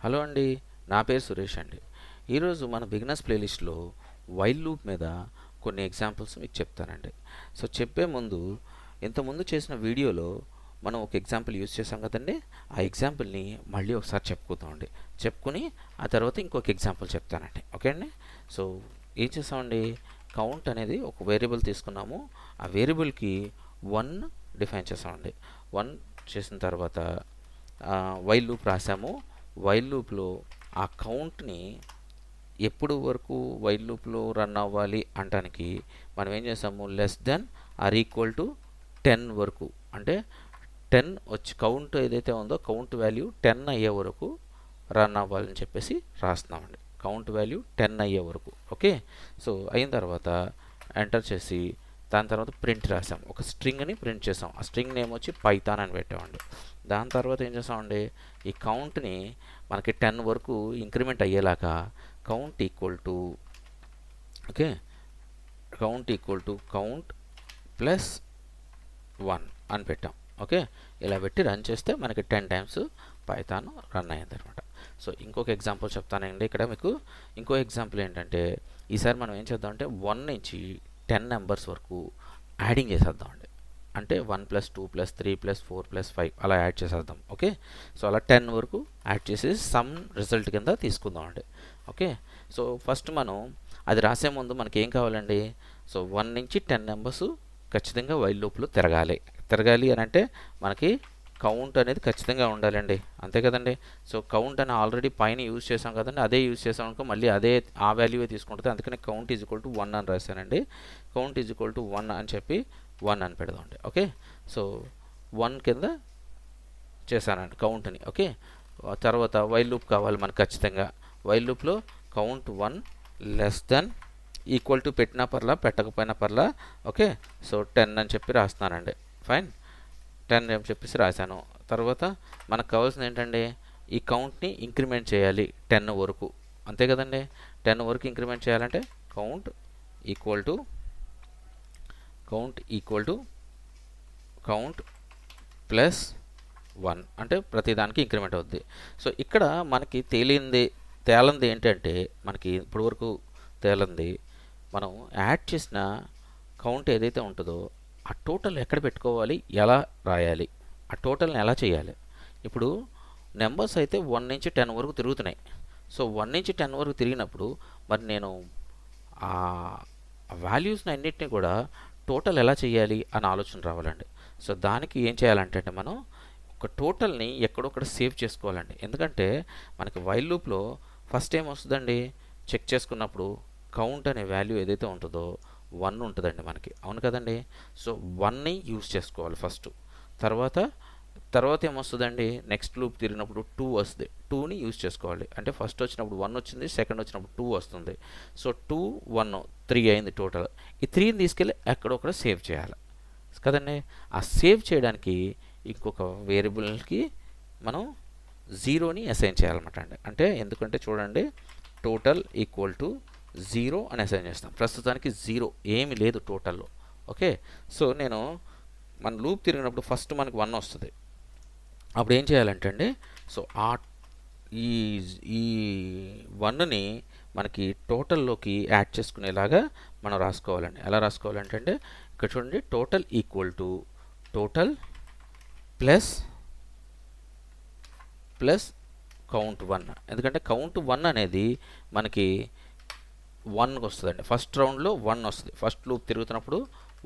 Hello అండి, నా పేరు సురేష్ అండి. ఈరోజు మన బిగినర్స్ ప్లేలిస్ట్లో వైల్ లూప్ మీద కొన్ని ఎగ్జాంపుల్స్ మీకు చెప్తానండి. సో చెప్పే ముందు ఇంతకుముందు చేసిన వీడియోలో మనం ఒక ఎగ్జాంపుల్ యూజ్ చేసాం కదండి. ఆ ఎగ్జాంపుల్ని మళ్ళీ ఒకసారి చెప్పుకుందామండి. చెప్పుకుని ఆ తర్వాత ఇంకొక ఎగ్జాంపుల్ చెప్తానండి. ఓకే అండి. సో ఏం చేసామండి, కౌంట్ అనేది ఒక వేరియబుల్ తీసుకున్నాము. ఆ వేరియబుల్కి 1 డిఫైన్ చేసామండి. 1 చేసిన తర్వాత వైల్ లూప్ రాసాము. వైల్ లూప్లో ఆ కౌంట్ని ఎప్పుడు వరకు వైల్ లూప్లో రన్ అవ్వాలి అంటానికి మనం ఏం చేసాము, less than or equal to 10 వరకు, అంటే 10 వచ్చి కౌంట్ ఏదైతే ఉందో కౌంట్ వాల్యూ 10 అయ్యే వరకు రన్ అవ్వాలని చెప్పేసి రాస్తున్నామండి. కౌంట్ వాల్యూ 10 అయ్యే వరకు. ఓకే. సో అయిన తర్వాత ఎంటర్ చేసి దాని తర్వాత ప్రింట్ రాసాం. ఒక స్ట్రింగ్ని ప్రింట్ చేసాం. ఆ స్ట్రింగ్ నేమ్ వచ్చి పైథాన్ అని పెట్టామండి. దాని తర్వాత ఏం చేసామండి, ఈ కౌంట్ని మనకి 10 వరకు ఇంక్రిమెంట్ అయ్యేలాగా count equal to count plus 1 అని పెట్టాం. ఓకే. ఇలా పెట్టి రన్ చేస్తే మనకి 10 టైమ్స్ పైథాన్ రన్ అయ్యింది అనమాట. సో ఇంకొక ఎగ్జాంపుల్ చెప్తానండి. ఇక్కడ మీకు ఇంకో ఎగ్జాంపుల్ ఏంటంటే, ఈసారి మనం ఏం చేద్దామంటే 1 నుంచి 10 నెంబర్స్ వరకు యాడింగ్ చేసేద్దామండి. అంటే 1 + 2 + 3 + 4 + 5 అలా యాడ్ చేసేద్దాం. ఓకే. సో అలా 10 వరకు యాడ్ చేసి సమ్ రిజల్ట్ కింద తీసుకుందామండి. ఓకే. సో ఫస్ట్ మనం అది రాసే ముందు మనకి ఏం కావాలండి, సో 1 నుంచి 10 నెంబర్స్ ఖచ్చితంగా వైల్ లూప్లో తిరగాలి అని అంటే మనకి కౌంట్ అనేది ఖచ్చితంగా ఉండాలండి. అంతే కదండి. సో కౌంట్ అని ఆల్రెడీ పైన యూజ్ చేసాం కదండి, అదే యూజ్ చేసాం అనుకో మళ్ళీ అదే ఆ వాల్యూవే తీసుకుంటుంది. అందుకని కౌంట్ ఈజ్ ఈక్వల్ టు 1 అని రాశానండి. కౌంట్ ఈజ్ ఈక్వల్ టు 1 అని చెప్పి 1 అని పెడదామండి. ఓకే. సో 1 కింద చేశానండి కౌంట్ని. ఓకే. తర్వాత వైల్ లూప్ కావాలి మనకు ఖచ్చితంగా. వైల్ లూప్లో count 1 less than equal to పెట్టినా పర్లా పెట్టకపోయినా పర్లా. ఓకే. సో 10 అని చెప్పి రాస్తున్నానండి. ఫైన్. 10 అని చెప్పేసి రాశాను. తర్వాత మనకు కావాల్సింది ఏంటంటే ఈ కౌంట్ని ఇంక్రిమెంట్ చేయాలి 10 వరకు. అంతే కదండి. 10 వరకు ఇంక్రిమెంట్ చేయాలంటే count equal to count plus 1 అంటే ప్రతిదానికి ఇంక్రిమెంట్ అవుద్ది. సో ఇక్కడ మనకి తేలంది ఏంటంటే, మనకి ఇప్పటి వరకు తేలంది మనం యాడ్ చేసిన కౌంట్ ఏదైతే ఉంటుందో ఆ టోటల్ ఎక్కడ పెట్టుకోవాలి, ఎలా రాయాలి, ఆ టోటల్ని ఎలా చేయాలి. ఇప్పుడు నెంబర్స్ అయితే 1 నుంచి 10 వరకు తిరుగుతున్నాయి. సో 1 నుంచి 10 వరకు తిరిగినప్పుడు మరి నేను ఆ వాల్యూస్ని అన్నిటినీ కూడా టోటల్ ఎలా చేయాలి అని ఆలోచన రావాలండి. సో దానికి ఏం చేయాలంటే మనం ఒక టోటల్ని ఎక్కడొక్కడ సేవ్ చేసుకోవాలండి. ఎందుకంటే మనకి వైల్ లూప్లో ఫస్ట్ ఏం వస్తుందండి, చెక్ చేసుకున్నప్పుడు కౌంట్ అనే వాల్యూ ఏదైతే ఉంటుందో 1 ఉంటుందండి మనకి. అవును కదండి. సో 1ని యూజ్ చేసుకోవాలి ఫస్ట్. తర్వాత ఏమొస్తుందండి, నెక్స్ట్ లూప్ తిరిగినప్పుడు 2 వస్తుంది. 2ని యూజ్ చేసుకోవాలి. అంటే ఫస్ట్ వచ్చినప్పుడు 1 వచ్చింది, సెకండ్ వచ్చినప్పుడు 2 వస్తుంది. సో 2 1 3 అయింది టోటల్. ఈ 3ని తీసుకెళ్ళి ఎక్కడొక్కడ సేవ్ చేయాలి కదండి. ఆ సేవ్ చేయడానికి ఇంకొక వేరియబుల్కి మనం 0ని అసైన్ చేయాలన్నమాట అండి. అంటే ఎందుకంటే చూడండి, టోటల్ ఈక్వల్ టు 0 అని అసైన్ చేస్తాం. ప్రస్తుతానికి 0 ఏమి లేదు టోటల్లో. ఓకే. సో మన లూప్ తిరిగినప్పుడు ఫస్ట్ మనకి 1 వస్తుంది. అప్పుడు ఏం చేయాలంటే అండి, సో ఈ 1ని మనకి టోటల్లోకి యాడ్ చేసుకునేలాగా మనం రాసుకోవాలండి. ఎలా రాసుకోవాలంటే అండి, ఇక్కడ చూడండి, total equal to total plus count 1. ఎందుకంటే కౌంట్ 1 అనేది మనకి 1కి వస్తుందండి. ఫస్ట్ రౌండ్లో 1 వస్తుంది. ఫస్ట్ లూప్ తిరుగుతున్నప్పుడు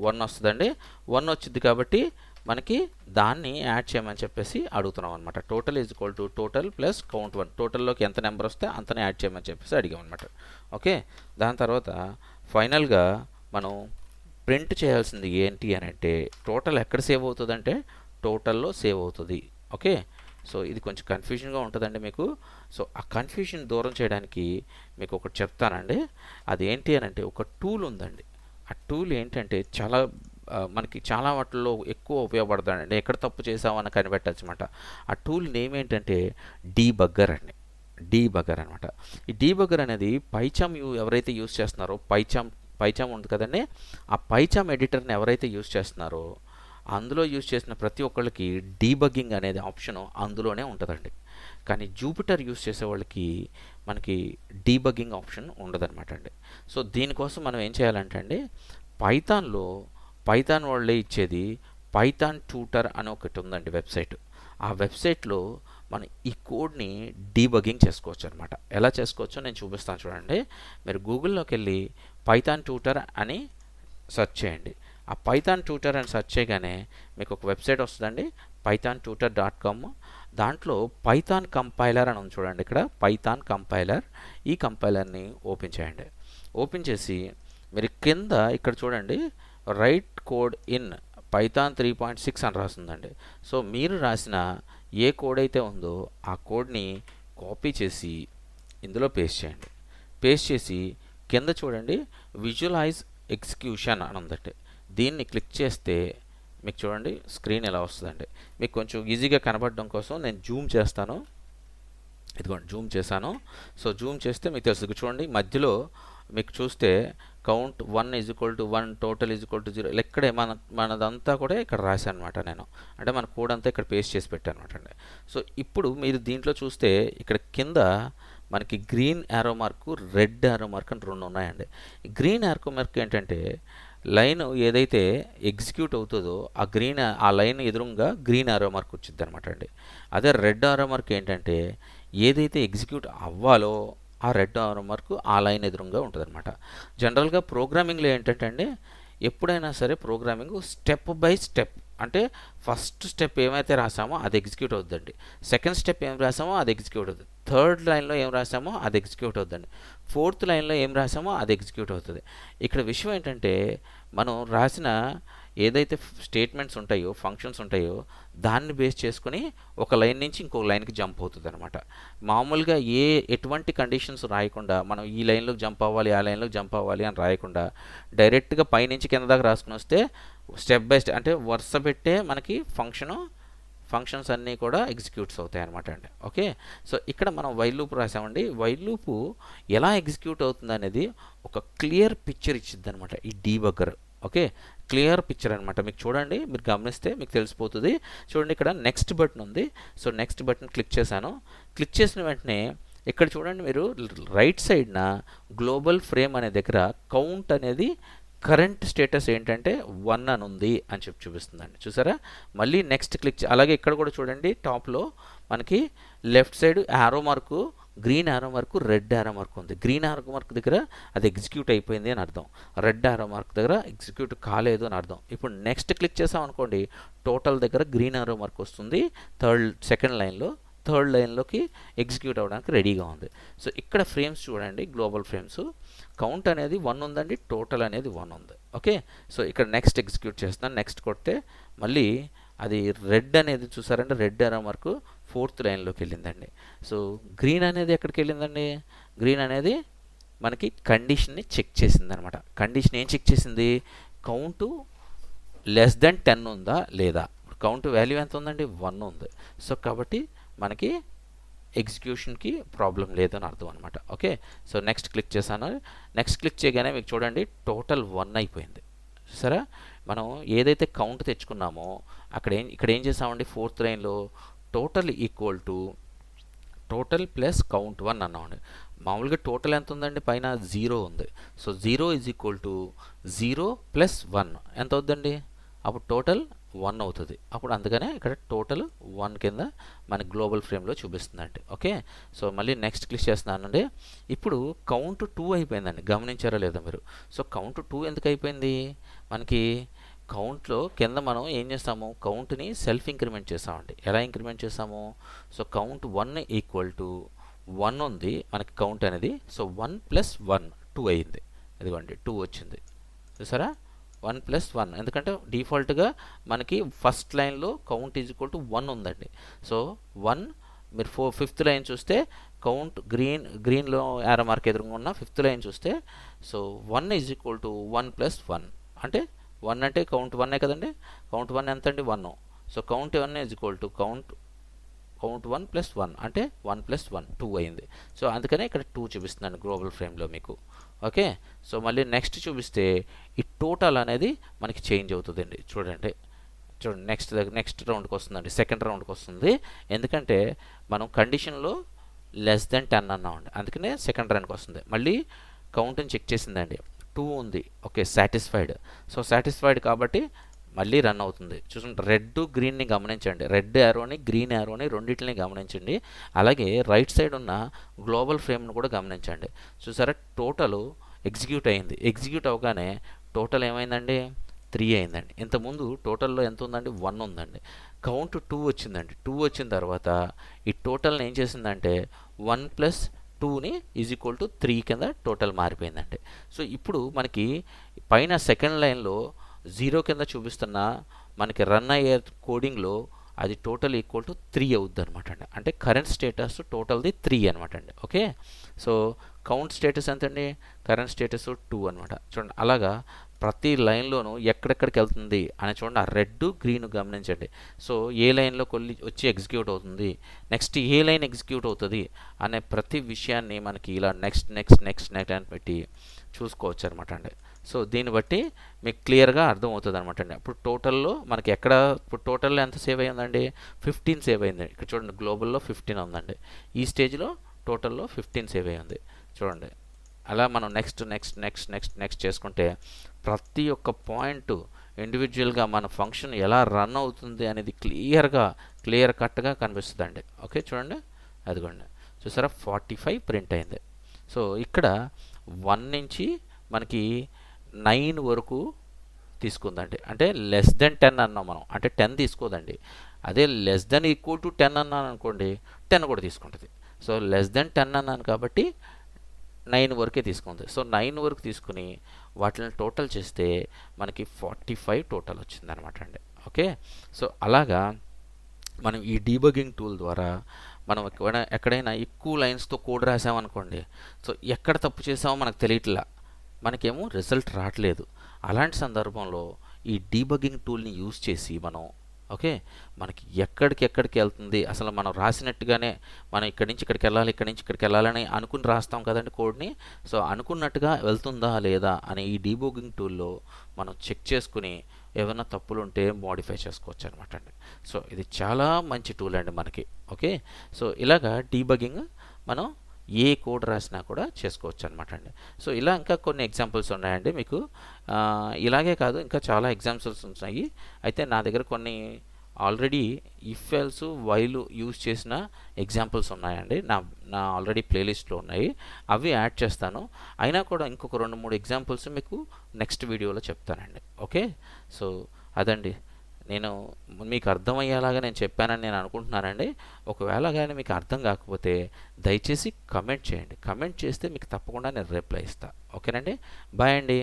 1 వస్తుందండి. 1 వచ్చింది కాబట్టి మనకి దాన్ని యాడ్ చేయమని చెప్పేసి అడుగుతున్నాం అనమాట. Total is equal to total plus count 1. టోటల్లోకి ఎంత నెంబర్ వస్తే అంతనే యాడ్ చేయమని చెప్పేసి అడిగాం అనమాట. ఓకే. దాని తర్వాత ఫైనల్గా మనం ప్రింట్ చేయాల్సింది ఏంటి అని అంటే, టోటల్ ఎక్కడ సేవ్ అవుతుందంటే టోటల్లో సేవ్ అవుతుంది. ఓకే. సో ఇది కొంచెం కన్ఫ్యూజన్గా ఉంటుందండి మీకు. సో ఆ కన్ఫ్యూజన్ దూరం చేయడానికి మీకు ఒకటి చెప్తానండి. అదేంటి అని అంటే, ఒక టూల్ ఉందండి. ఆ టూల్ ఏంటంటే మనకి చాలా వాటిల్లో ఎక్కువ ఉపయోగపడుతుందండి. ఎక్కడ తప్పు చేసామని కనిపెట్టచ్చు అనమాట. ఆ టూల్ నేమ్ ఏంటంటే డీబగ్గర్ అండి. డీబగ్గర్ అనమాట. ఈ డీబగ్గర్ అనేది పైచామ్ ఎవరైతే యూజ్ చేస్తున్నారో, పైచామ్ ఉంది కదండి, ఆ పైచామ్ ఎడిటర్ని ఎవరైతే యూజ్ చేస్తున్నారో అందులో యూజ్ చేసిన ప్రతి ఒక్కళ్ళకి డీబగ్గింగ్ అనేది ఆప్షన్ అందులోనే ఉంటుందండి. కానీ జూపిటర్ యూస్ చేసే వాళ్ళకి మనకి డీబగ్గింగ్ ఆప్షన్ ఉండదన్నమాట అండి. సో దీనికోసం మనం ఏం చేయాలంటే అండి, పైథాన్ వాళ్ళే ఇచ్చేది పైథాన్ ట్యూటర్ అని ఒకటి ఉందండి వెబ్సైట్. ఆ వెబ్సైట్లో మనం ఈ కోడ్ని డీబగ్గింగ్ చేసుకోవచ్చు అనమాట. ఎలా చేసుకోవచ్చో నేను చూపిస్తాను చూడండి. మీరు గూగుల్లోకి వెళ్ళి పైథాన్ ట్యూటర్ అని సెర్చ్ చేయండి. ఆ పైథాన్ ట్యూటర్ అని సెర్చ్ చేయగానే మీకు ఒక వెబ్సైట్ వస్తుందండి, pythontutor.com. దాంట్లో పైథాన్ కంపైలర్ అని ఉంది చూడండి. ఇక్కడ పైథాన్ కంపైలర్, ఈ కంపైలర్ని ఓపెన్ చేయండి. ఓపెన్ చేసి మీరు కింద ఇక్కడ చూడండి, రైట్ కోడ్ ఇన్ పైథాన్ 3.6 అని రాస్తుందండి. సో మీరు రాసిన ఏ కోడ్ అయితే ఉందో ఆ కోడ్ని కాపీ చేసి ఇందులో పేస్ట్ చేయండి. పేస్ట్ చేసి కింద చూడండి విజువలైజ్ ఎగ్జిక్యూషన్ అని ఉందండి. దీన్ని క్లిక్ చేస్తే మీకు చూడండి స్క్రీన్ ఎలా వస్తుందండి. మీకు కొంచెం ఈజీగా కనబడడం కోసం నేను జూమ్ చేస్తాను. ఇదిగోండి జూమ్ చేశాను. సో జూమ్ చేస్తే మీకు తెలుసు చూడండి, మధ్యలో మీకు చూస్తే కౌంట్ 1 = 1, టోటల్ = 0. ఇక్కడే మనదంతా కూడా ఇక్కడ రాశాను అనమాట నేను. అంటే మన కోడ్ అంతా ఇక్కడ పేస్ట్ చేసి పెట్టాను అనమాట అండి. సో ఇప్పుడు మీరు దీంట్లో చూస్తే ఇక్కడ కింద మనకి green arrow mark, red arrow mark అని 2 ఉన్నాయండి. గ్రీన్ యారో మార్క్ ఏంటంటే లైన్ ఏదైతే ఎగ్జిక్యూట్ అవుతుందో ఆ లైన్ ఎదురుగా గ్రీన్ యారో మార్క్ వచ్చింది అనమాట అండి. అదే రెడ్ యారో మార్క్ ఏంటంటే ఏదైతే ఎగ్జిక్యూట్ అవ్వాలో ఆ రెడ్ యారో మార్క్ ఆ లైన్ ఎదురుగా ఉంటుంది అనమాట. జనరల్గా ప్రోగ్రామింగ్లో ఏంటంటే అండి, ఎప్పుడైనా సరే ప్రోగ్రామింగ్ స్టెప్ బై స్టెప్, అంటే ఫస్ట్ స్టెప్ ఏమైతే రాసామో అది ఎగ్జిక్యూట్ అవుతుందండి. సెకండ్ స్టెప్ ఏం రాసామో అది ఎగ్జిక్యూట్ అవుతుంది. థర్డ్ లైన్లో ఏం రాసామో అది ఎగ్జిక్యూట్ అవుతుందండి. ఫోర్త్ లైన్లో ఏం రాసామో అది ఎగ్జిక్యూట్ అవుతుంది. ఇక్కడ విషయం ఏంటంటే మనం రాసిన ఏదైతే స్టేట్మెంట్స్ ఉంటాయో, ఫంక్షన్స్ ఉంటాయో దాన్ని బేస్ చేసుకుని ఒక లైన్ నుంచి ఇంకొక లైన్కి జంప్ అవుతుంది అనమాట. మామూలుగా ఎటువంటి కండిషన్స్ రాయకుండా మనం ఈ లైన్లోకి జంప్ అవ్వాలి, ఆ లైన్లోకి జంప్ అవ్వాలి అని రాయకుండా డైరెక్ట్గా పైనుంచి కింద దాకా రాసుకుని వస్తే స్టెప్ బై స్టెప్, అంటే వరుస పెట్టే మనకి ఫంక్షన్స్ అన్నీ కూడా ఎగ్జిక్యూట్స్ అవుతాయి అనమాట అండి. ఓకే, సో ఇక్కడ మనం వైల్ లూప్ రాసామండి. వైల్ లూప్ ఎలా ఎగ్జిక్యూట్ అవుతుంది అనేది ఒక క్లియర్ పిక్చర్ ఇచ్చిద్ది అనమాట ఈ డీబగ్గర్. ఓకే, క్లియర్ పిక్చర్ అనమాట. మీకు చూడండి, మీరు గమనిస్తే మీకు తెలిసిపోతుంది. చూడండి ఇక్కడ నెక్స్ట్ బటన్ ఉంది. సో నెక్స్ట్ బటన్ క్లిక్ చేశాను. క్లిక్ చేసిన వెంటనే ఇక్కడ చూడండి, మీరు రైట్ సైడ్న గ్లోబల్ ఫ్రేమ్ అనే దగ్గర కౌంట్ అనేది కరెంట్ స్టేటస్ ఏంటంటే 1 అని ఉంది అని చూపిస్తుందండి. చూసారా? మళ్ళీ నెక్స్ట్ క్లిక్ అలాగే ఇక్కడ కూడా చూడండి, టాప్లో మనకి left side arrow mark, green arrow mark, red arrow mark ఉంది. గ్రీన్ యారో మార్క్ దగ్గర అది ఎగ్జిక్యూట్ అయిపోయింది అని అర్థం, రెడ్ యారో మార్క్ దగ్గర ఎగ్జిక్యూట్ కాలేదు అని అర్థం. ఇప్పుడు నెక్స్ట్ క్లిక్ చేసాం అనుకోండి, టోటల్ దగ్గర గ్రీన్ యారో మార్క్ వస్తుంది సెకండ్ లైన్లో. థర్డ్ లైన్లోకి ఎగ్జిక్యూట్ అవ్వడానికి రెడీగా ఉంది. సో ఇక్కడ ఫ్రేమ్స్ చూడండి, గ్లోబల్ ఫ్రేమ్స్ కౌంట్ అనేది 1 ఉందండి, టోటల్ అనేది 1 ఉంది. ఓకే, సో ఇక్కడ నెక్స్ట్ ఎగ్జిక్యూట్ చేస్తున్నాను. నెక్స్ట్ కొడితే మళ్ళీ అది రెడ్ అనేది చూసారంటే రెడ్ యారో మార్కు ఫోర్త్ లైన్లోకి వెళ్ళిందండి. సో గ్రీన్ అనేది ఎక్కడికి వెళ్ళిందండి? గ్రీన్ అనేది మనకి కండిషన్ని చెక్ చేసింది అనమాట. కండిషన్ ఏం చెక్ చేసింది? కౌంటు <10 ఉందా లేదా. కౌంట్ వాల్యూ ఎంత ఉందండి? 1 ఉంది. సో కాబట్టి మనకి ఎగ్జిక్యూషన్కి ప్రాబ్లం లేదని అర్థం అనమాట. ఓకే, సో నెక్స్ట్ క్లిక్ చేశాను. నెక్స్ట్ క్లిక్ చేయగానే మీకు చూడండి టోటల్ 1 అయిపోయింది. సరే, మనం ఏదైతే కౌంట్ తెచ్చుకున్నామో ఇక్కడ ఏం చేసామండి, ఫోర్త్ లైన్లో total equal to total plus count 1 అన్నామండి. మామూలుగా టోటల్ ఎంత ఉందండి? పైన 0 ఉంది. సో 0 = 0 + 1 ఎంత అవుతుందండి? అప్పుడు టోటల్ 1 అవుతుంది. అప్పుడు అందుకనే ఇక్కడ టోటల్ 1 కింద మన గ్లోబల్ ఫ్రేమ్లో చూపిస్తుందండి. ఓకే, సో మళ్ళీ నెక్స్ట్ క్లిక్ చేస్తున్నానండి. ఇప్పుడు కౌంట్ 2 అయిపోయిందండి. గమనించారా లేదా మీరు? సో కౌంట్ 2 ఎందుకు అయిపోయింది? మనకి కౌంట్లో కింద మనం ఏం చేస్తాము, కౌంట్ని సెల్ఫ్ ఇంక్రిమెంట్ చేస్తామండి. ఎలా ఇంక్రిమెంట్ చేస్తాము? సో కౌంట్ 1 = 1 ఉంది మనకి కౌంట్ అనేది. సో 1 + 1 2 అయింది. ఇదిగోండి 2 వచ్చింది. చూసారా? 1 + 1, ఎందుకంటే డిఫాల్ట్గా మనకి ఫస్ట్ లైన్లో కౌంట్ = 1 ఉందండి. సో 1 మీరు ఫిఫ్త్ లైన్ చూస్తే కౌంట్ గ్రీన్లో యారో మార్క్ ఎదురుగా ఉన్న ఫిఫ్త్ లైన్ చూస్తే సో 1 = 1 + 1 అంటే 1 అంటే కౌంట్ 1 కదండి. కౌంట్ 1 ఎంత అండి? 1. సో కౌంట్ 1 = కౌంట్ 1 + 1 అంటే 1 + 1 2 అయింది. సో అందుకనే ఇక్కడ 2 చూపిస్తున్నాను గ్లోబల్ ఫ్రేమ్లో మీకు. ఓకే, సో మళ్ళీ నెక్స్ట్ చూపిస్తే ఈ టోటల్ అనేది మనకి చేంజ్ అవుతుందండి. చూడండి చూడండి నెక్స్ట్ రౌండ్కి వస్తుందండి, సెకండ్ రౌండ్కి వస్తుంది. ఎందుకంటే మనం కండిషన్లో లెస్ దెన్ 10 అన్నామండి, అందుకనే సెకండ్ రౌండ్కి వస్తుంది. మళ్ళీ కౌంట్ని చెక్ చేసిందండి, 2 ఉంది, ఓకే సాటిస్ఫైడ్. సో సాటిస్ఫైడ్ కాబట్టి మళ్ళీ రన్ అవుతుంది. చూడండి రెడ్ గ్రీన్ని గమనించండి, రెడ్ యారోని గ్రీన్ యారోని రెండింటిని గమనించండి. అలాగే రైట్ సైడ్ ఉన్న గ్లోబల్ ఫ్రేమ్ను కూడా గమనించండి. చూసారా టోటల్ ఎగ్జిక్యూట్ అయింది. ఎగ్జిక్యూట్ అవగానే టోటల్ ఏమైందండి, 3 అయిందండి. ఇంతకుముందు టోటల్లో ఎంత ఉందండి, 1 ఉందండి. కౌంట్ 2 వచ్చిందండి. 2 వచ్చిన తర్వాత ఈ టోటల్ని ఏం చేసిందంటే 1 ప్లస్ 2ని ఈజ్ ఈక్వల్ టు 3 కింద టోటల్ మారిపోయిందండి. సో ఇప్పుడు మనకి పైన సెకండ్ లైన్లో 0 కింద చూపిస్తున్న మనకి రన్ అయ్యే కోడింగ్లో అది టోటల్ ఈక్వల్ టు 3 అవుద్ది అనమాట అండి. అంటే కరెంట్ స్టేటస్ టోటల్ది 3 అనమాట అండి. ఓకే సో కౌంట్ స్టేటస్ ఎంతండి, కరెంట్ స్టేటస్ 2 అనమాట. చూడండి అలాగా ప్రతి లైన్లోనూ ఎక్కడెక్కడికి వెళ్తుంది అని చూడండి. ఆ రెడ్ గ్రీన్ గమనించండి. సో ఏ లైన్లో కొల్లి వచ్చి ఎగ్జిక్యూట్ అవుతుంది, నెక్స్ట్ ఏ లైన్ ఎగ్జిక్యూట్ అవుతుంది అనే ప్రతి విషయాన్ని మనకి ఇలా నెక్స్ట్ అని పెట్టి చూసుకోవచ్చు అనమాట అండి. సో దీన్ని బట్టి మీకు క్లియర్గా అర్థమవుతుంది అనమాట అండి. ఇప్పుడు టోటల్లో మనకి ఇప్పుడు టోటల్లో ఎంత సేవ్ అయ్యిందండి, 15 సేవ్ అయింది. ఇక్కడ చూడండి గ్లోబల్లో 15 ఉందండి. ఈ స్టేజ్లో టోటల్లో 15 సేవ్ అయ్యింది చూడండి. అలా మనం నెక్స్ట్ చేసుకుంటే ప్రతి ఒక్క పాయింట్ ఇండివిజువల్గా మన ఫంక్షన్ ఎలా రన్ అవుతుంది అనేది క్లియర్ కట్గా కనిపిస్తుందండి. ఓకే చూడండి అదిగోండి చూసారా 45 ప్రింట్ అయింది. సో ఇక్కడ 1 నుంచి మనకి 9 వరకు తీసుకుందండి. అంటే లెస్ దెన్ 10 అన్నాం మనం, అంటే 10 తీసుకోదండి. అదే లెస్ దెన్ ఈక్వల్ టు 10 అన్నాను అనుకోండి 10 కూడా తీసుకుంటుంది. సో లెస్ దెన్ 10 అన్నాను కాబట్టి 9 వరకే తీసుకుంది. సో 9 వరకు తీసుకుని వాటిని టోటల్ చేస్తే మనకి 45 టోటల్ వచ్చిందనమాట అండి. ఓకే సో అలాగా మనం ఈ డీబగింగ్ టూల్ ద్వారా మనం ఎక్కడైనా ఎక్కువ లైన్స్తో కోడ్ రాసామనుకోండి, సో ఎక్కడ తప్పు చేసామో మనకు తెలియట్లా, మనకేమో రిజల్ట్ రావట్లేదు. అలాంటి సందర్భంలో ఈ డీబగింగ్ టూల్ని యూజ్ చేసి మనం ఓకే మనకి ఎక్కడికి వెళ్తుంది అసలు మనం రాసినట్టుగానే మనం ఇక్కడి నుంచి ఇక్కడికి వెళ్ళాలని అనుకుని రాస్తాం కదండి కోడ్ని. సో అనుకున్నట్టుగా వెళ్తుందా లేదా అని ఈ డీబగింగ్ టూల్లో మనం చెక్ చేసుకుని ఏమైనా తప్పులు ఉంటే మోడిఫై చేసుకోవచ్చు అనమాట అండి. సో ఇది చాలా మంచి టూల్ అండి మనకి. ఓకే సో ఇలాగా డీబగింగ్ మనం ఏ కోడ్ రాసినా కూడా చేసుకోవచ్చు అనమాట అండి. సో ఇలా ఇంకా కొన్ని ఎగ్జాంపుల్స్ ఉన్నాయండి మీకు. ఇలాగే కాదు ఇంకా చాలా ఎగ్జాంపుల్స్ ఉన్నాయి. అయితే నా దగ్గర కొన్ని already if else while use చేసిన ఎగ్జాంపుల్స్ ఉన్నాయండి. నా ఆల్రెడీ ప్లేలిస్ట్లో ఉన్నాయి, అవి యాడ్ చేస్తాను. అయినా కూడా ఇంకొక 2-3 ఎగ్జాంపుల్స్ మీకు నెక్స్ట్ వీడియోలో చెప్తానండి. ఓకే సో అదండి నేను మీకు అర్థమయ్యేలాగా నేను చెప్పానని నేను అనుకుంటున్నానండి. ఒకవేళ కానీ మీకు అర్థం కాకపోతే దయచేసి కమెంట్ చేయండి. కమెంట్ చేస్తే మీకు తప్పకుండా నేను రిప్లై ఇస్తాను. ఓకేనండి, బాయ్ అండి.